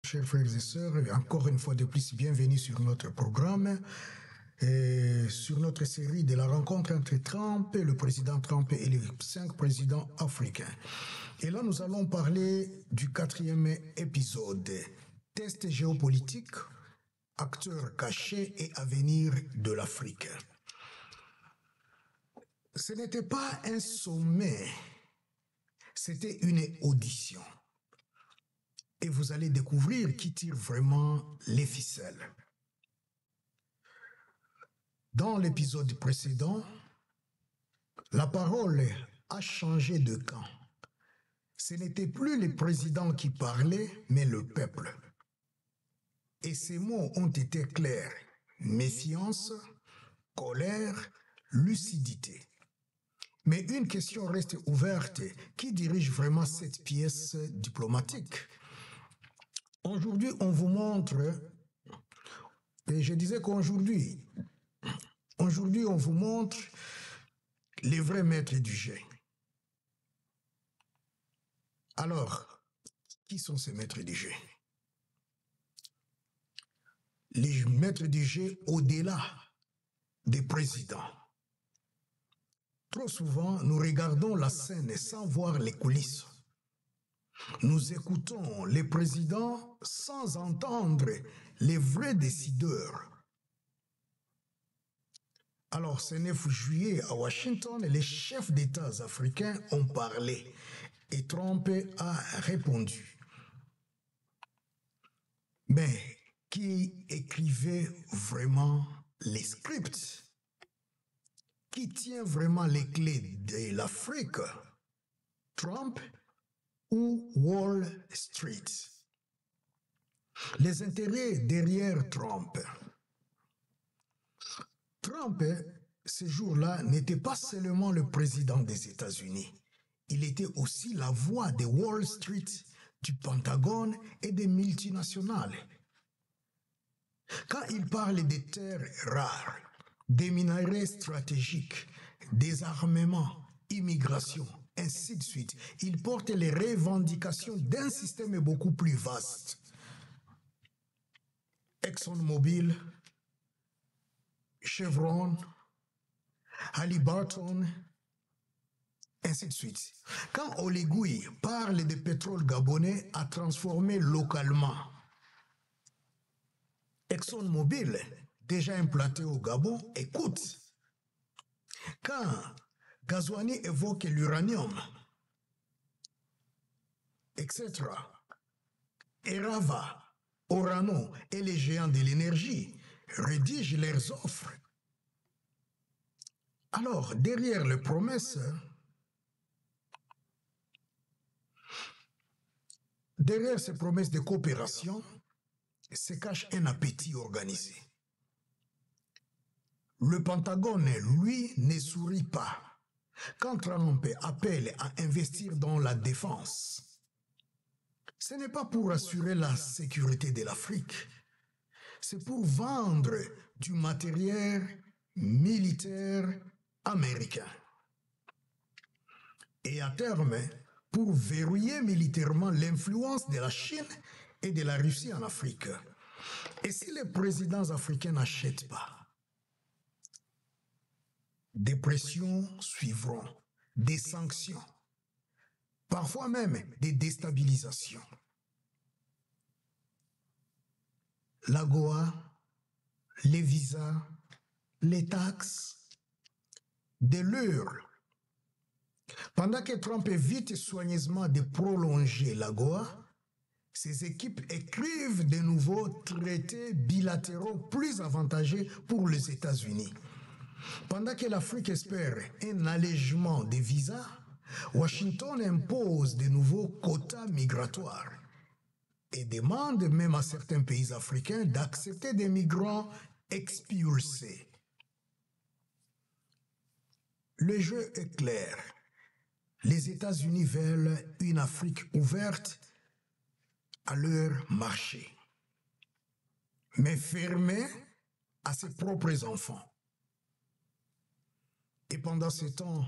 Chers frères et sœurs, encore une fois de plus, bienvenue sur notre programme, sur notre série de la rencontre entre Trump, le président Trump et les 5 présidents africains. Et là, nous allons parler du 4e épisode, test géopolitique, acteurs cachés et avenir de l'Afrique. Ce n'était pas un sommet, c'était une audition. Et vous allez découvrir qui tire vraiment les ficelles. Dans l'épisode précédent, la parole a changé de camp. Ce n'était plus les présidents qui parlaient, mais le peuple. Et ces mots ont été clairs: méfiance, colère, lucidité. Mais une question reste ouverte: qui dirige vraiment cette pièce diplomatique? Aujourd'hui, on vous montre, et je disais qu'aujourd'hui, on vous montre les vrais maîtres du jeu. Alors, qui sont ces maîtres du jeu? Les maîtres du jeu au-delà des présidents. Trop souvent, nous regardons la scène sans voir les coulisses. Nous écoutons les présidents sans entendre les vrais décideurs. Alors, ce 9 juillet à Washington, les chefs d'État africains ont parlé et Trump a répondu. Mais qui écrivait vraiment les scripts? Qui tient vraiment les clés de l'Afrique? Trump ou Wall Street? Les intérêts derrière Trump. Trump, ce jour-là, n'était pas seulement le président des États-Unis. Il était aussi la voix de Wall Street, du Pentagone et des multinationales. Quand il parle des terres rares, des minerais stratégiques, des armements, immigration, ainsi de suite, il porte les revendications d'un système beaucoup plus vaste. ExxonMobil, Chevron, Halliburton, ainsi de suite. Quand Oligui parle de pétrole gabonais à transformer localement, ExxonMobil, déjà implanté au Gabon, écoute. Quand Gazouani évoque l'uranium, etc., Erava, Orano et les géants de l'énergie rédigent leurs offres. Alors, derrière les promesses, derrière ces promesses de coopération, se cache un appétit organisé. Le Pentagone, lui, ne sourit pas quand Trump appelle à investir dans la défense. Ce n'est pas pour assurer la sécurité de l'Afrique, c'est pour vendre du matériel militaire américain. Et à terme, pour verrouiller militairement l'influence de la Chine et de la Russie en Afrique. Et si les présidents africains n'achètent pas, des pressions suivront, des sanctions, parfois même des déstabilisations. L'AGOA, les visas, les taxes, de l'heure. Pendant que Trump évite soigneusement de prolonger l'AGOA, ses équipes écrivent de nouveaux traités bilatéraux plus avantageux pour les États-Unis. Pendant que l'Afrique espère un allègement des visas, Washington impose de nouveaux quotas migratoires et demande même à certains pays africains d'accepter des migrants expulsés. Le jeu est clair. Les États-Unis veulent une Afrique ouverte à leur marché, mais fermée à ses propres enfants. Et pendant ce temps,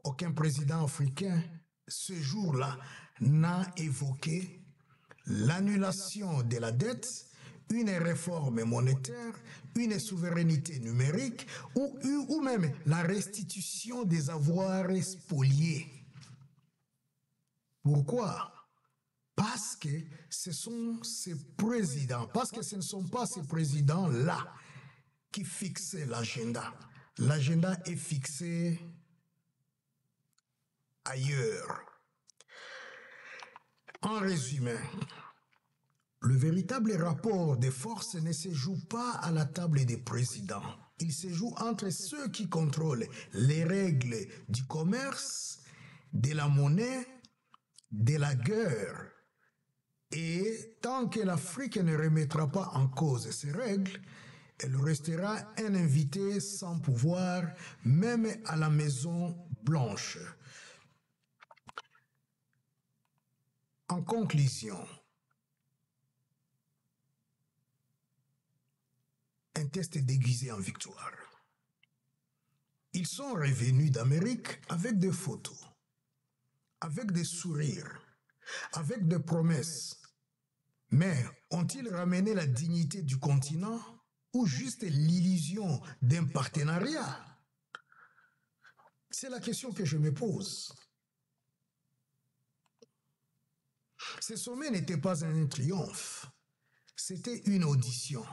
aucun président africain, ce jour-là, n'a évoqué l'annulation de la dette, une réforme monétaire, une souveraineté numérique ou même la restitution des avoirs spoliés. Pourquoi? Parce que ce sont ces présidents, parce que ce ne sont pas ces présidents-là qui fixent l'agenda. L'agenda est fixé ailleurs. En résumé, le véritable rapport des forces ne se joue pas à la table des présidents. Il se joue entre ceux qui contrôlent les règles du commerce, de la monnaie, de la guerre. Et tant que l'Afrique ne remettra pas en cause ces règles, elle restera un invité sans pouvoir, même à la Maison Blanche. En conclusion, un test déguisé en victoire. Ils sont revenus d'Amérique avec des photos, avec des sourires, avec des promesses. Mais ont-ils ramené la dignité du continent ou juste l'illusion d'un partenariat? C'est la question que je me pose. Ce sommet n'était pas un triomphe, c'était une audition.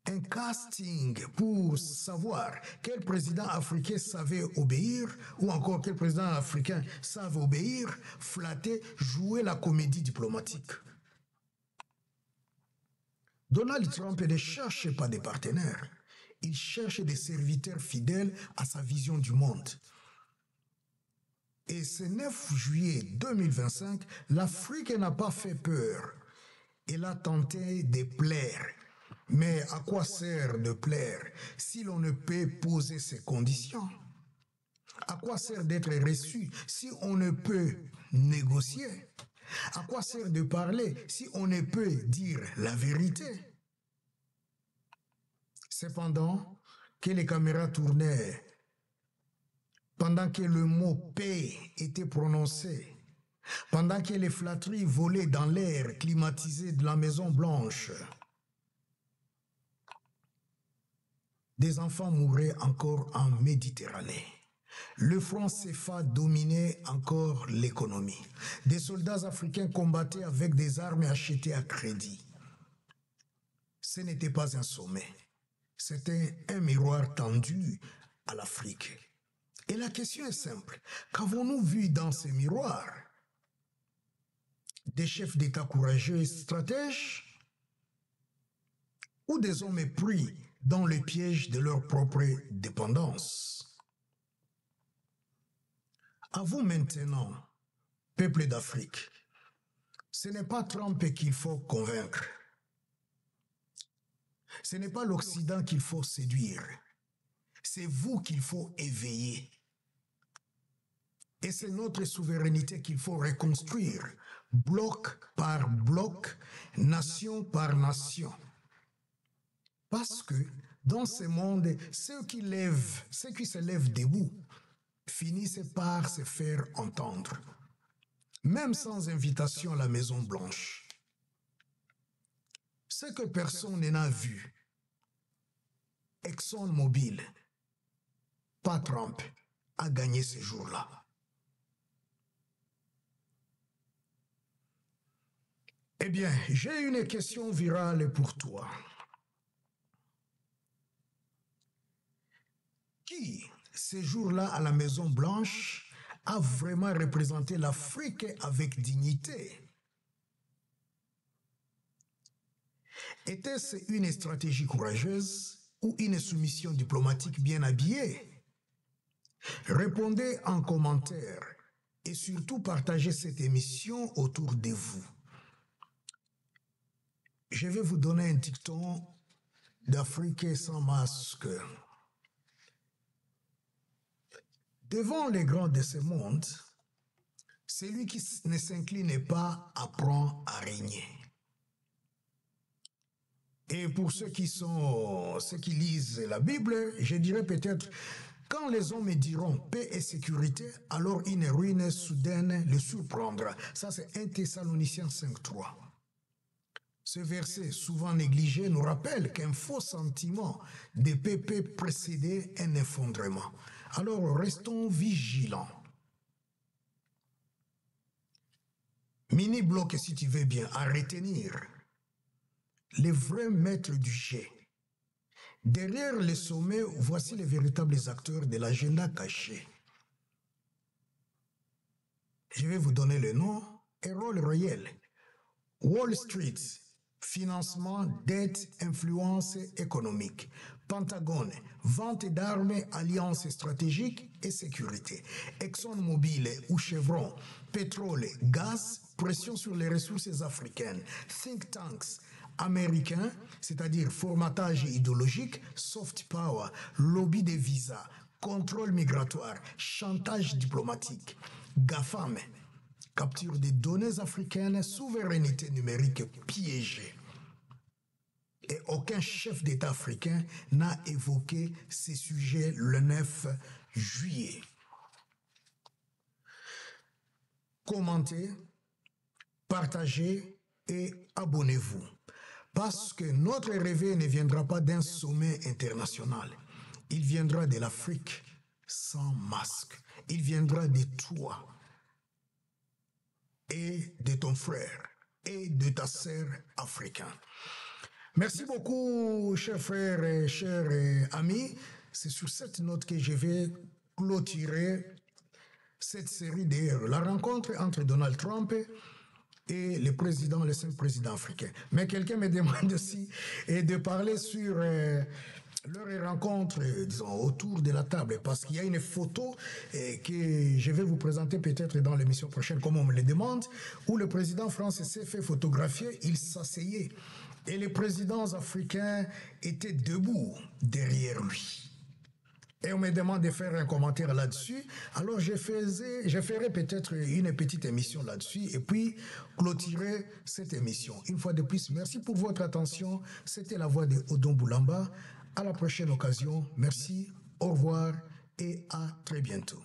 Un casting pour savoir quel président africain savait obéir ou encore quel président africain savait obéir, flatter, jouer la comédie diplomatique. Donald Trump ne cherche pas des partenaires, il cherche des serviteurs fidèles à sa vision du monde. Et ce 9 juillet 2025, l'Afrique n'a pas fait peur. Elle a tenté de plaire. Mais à quoi sert de plaire si l'on ne peut poser ses conditions? À quoi sert d'être reçu si on ne peut négocier? À quoi sert de parler si on ne peut dire la vérité? Cependant, que les caméras tournaient, pendant que le mot paix était prononcé, pendant que les flatteries volaient dans l'air climatisé de la Maison Blanche, des enfants mouraient encore en Méditerranée. Le franc CFA dominait encore l'économie. Des soldats africains combattaient avec des armes achetées à crédit. Ce n'était pas un sommet, c'était un miroir tendu à l'Afrique. Et la question est simple, qu'avons-nous vu dans ces miroirs? Des chefs d'État courageux et stratèges ou des hommes pris dans le piège de leur propre dépendance? À vous maintenant, peuple d'Afrique, ce n'est pas Trump qu'il faut convaincre. Ce n'est pas l'Occident qu'il faut séduire. C'est vous qu'il faut éveiller. Et c'est notre souveraineté qu'il faut reconstruire, bloc par bloc, nation par nation. Parce que dans ce monde, ceux qui se lèvent debout finissent par se faire entendre, même sans invitation à la Maison Blanche. Ce que personne n'a vu, ExxonMobil, pas Trump, a gagné ce jour-là. Eh bien, j'ai une question virale pour toi. Qui, ce jour-là à la Maison Blanche, a vraiment représenté l'Afrique avec dignité? Était-ce une stratégie courageuse ou une soumission diplomatique bien habillée? Répondez en commentaire et surtout partagez cette émission autour de vous. Je vais vous donner un dicton d'Afrique sans masque. Devant les grands de ce monde, celui qui ne s'incline pas apprend à régner. Et pour ceux qui lisent la Bible, je dirais peut-être Quand les hommes diront paix et sécurité, alors une ruine soudaine les surprendra. Ça, c'est 1 Thessaloniciens 5,3. Ce verset, souvent négligé, nous rappelle qu'un faux sentiment de paix peut précéder un effondrement. Alors, restons vigilants. Mini-bloc, si tu veux bien, à retenir. Les vrais maîtres du jet. Derrière les sommets, voici les véritables acteurs de l'agenda caché. Je vais vous donner le nom et rôle réel. Wall Street, financement, dette, influence économique. Pentagone, vente d'armes, alliances stratégiques et sécurité. ExxonMobil ou Chevron, pétrole, gaz, pression sur les ressources africaines. Think tanks américains, c'est-à-dire formatage idéologique, soft power, lobby des visas, contrôle migratoire, chantage diplomatique. GAFAM, capture des données africaines, souveraineté numérique piégée. Et aucun chef d'État africain n'a évoqué ces sujets le 9 juillet. Commentez, partagez et abonnez-vous. Parce que notre réveil ne viendra pas d'un sommet international. Il viendra de l'Afrique sans masque. Il viendra de toi et de ton frère et de ta sœur africaine. Merci beaucoup, chers frères et chers amis. C'est sur cette note que je vais clôturer cette série de la rencontre entre Donald Trump et les 5 présidents africains. Mais quelqu'un me demande aussi de parler sur leur rencontre, disons, autour de la table, parce qu'il y a une photo que je vais vous présenter peut-être dans l'émission prochaine, comme on me le demande, où le président français s'est fait photographier, il s'asseyait, et les présidents africains étaient debout derrière lui. Et on me demande de faire un commentaire là-dessus. Alors je ferai peut-être une petite émission là-dessus et puis clôturer cette émission. Une fois de plus, merci pour votre attention. C'était la voix de Odon Boulamba. À la prochaine occasion. Merci, au revoir et à très bientôt.